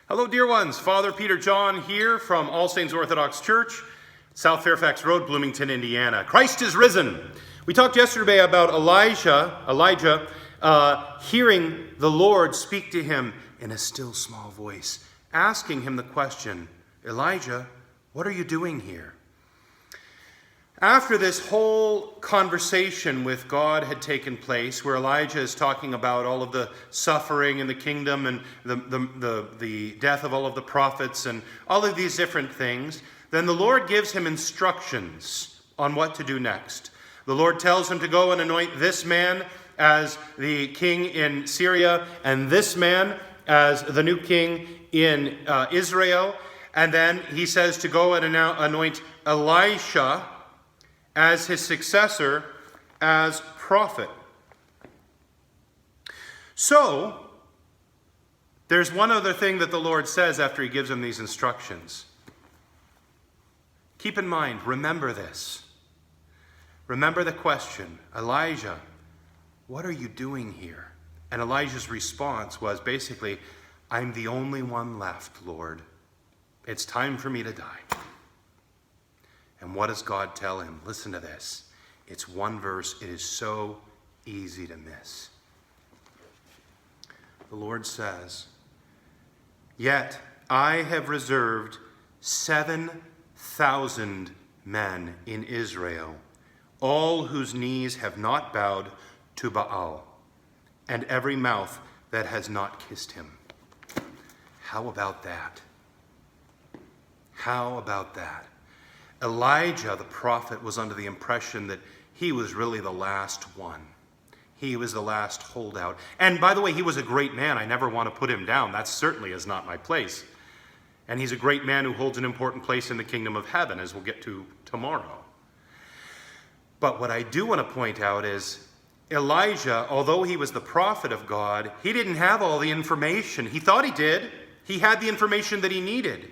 Hello, dear ones. Father Peter John here from All Saints Orthodox Church, South Fairfax Road, Bloomington, Indiana. Christ is risen. We talked yesterday about Elijah hearing the Lord speak to him in a still small voice, asking him the question, Elijah, what are you doing here? After this whole conversation with God had taken place, where Elijah is talking about all of the suffering in the kingdom and the death of all of the prophets and all of these different things, then the Lord gives him instructions on what to do next. The Lord tells him to go and anoint this man as the king in Syria and this man as the new king in Israel. And then he says to go and anoint Elisha as his successor as prophet. So, there's one other thing that the Lord says after he gives him these instructions. Keep in mind, remember this. Remember the question, Elijah, what are you doing here? And Elijah's response was basically, I'm the only one left, Lord. It's time for me to die. And what does God tell him? Listen to this. It's one verse. It is so easy to miss. The Lord says, yet I have reserved 7,000 men in Israel, all whose knees have not bowed to Baal, and every mouth that has not kissed him. How about that? How about that? Elijah, the prophet, was under the impression that he was really the last one. He was the last holdout. And by the way, he was a great man. I never want to put him down. That certainly is not my place. And he's a great man who holds an important place in the kingdom of heaven, as we'll get to tomorrow. But what I do want to point out is Elijah, although he was the prophet of God, he didn't have all the information. He thought he did. He had the information that he needed.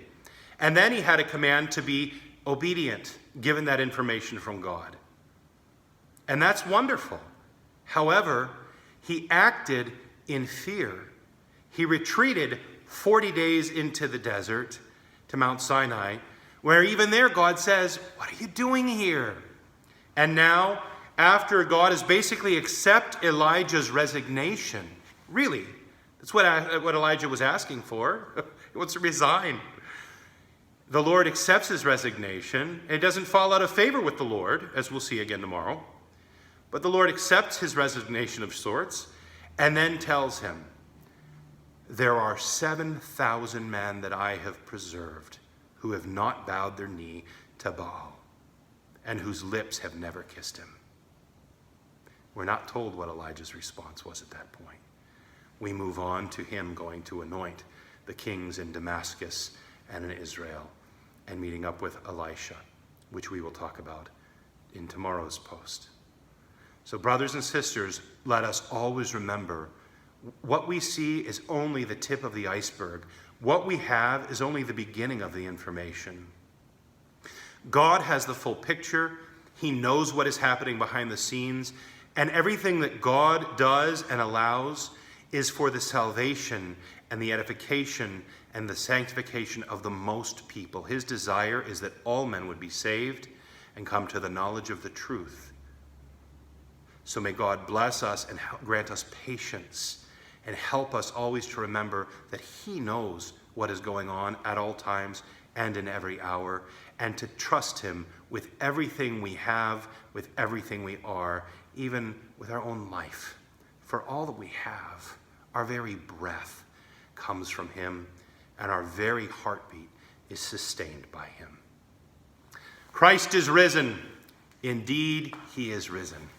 And then he had a command to be obedient, given that information from God. And that's wonderful. However, he acted in fear. He retreated 40 days into the desert to Mount Sinai, where even there God says, what are you doing here? And now, after God has basically accepted Elijah's resignation, really, that's what Elijah was asking for. He wants to resign. The Lord accepts his resignation. It doesn't fall out of favor with the Lord, as we'll see again tomorrow. But the Lord accepts his resignation of sorts and then tells him, there are 7,000 men that I have preserved who have not bowed their knee to Baal and whose lips have never kissed him. We're not told what Elijah's response was at that point. We move on to him going to anoint the kings in Damascus and in Israel, and meeting up with Elisha, which we will talk about in tomorrow's post. So brothers and sisters, let us always remember what we see is only the tip of the iceberg. What we have is only the beginning of the information. God has the full picture. He knows what is happening behind the scenes, and everything that God does and allows is for the salvation and the edification and the sanctification of the most people. His desire is that all men would be saved and come to the knowledge of the truth. So may God bless us and grant us patience and help us always to remember that he knows what is going on at all times and in every hour, and to trust him with everything we have, with everything we are, even with our own life. For all that we have, our very breath comes from him, and our very heartbeat is sustained by him. Christ is risen. Indeed, he is risen.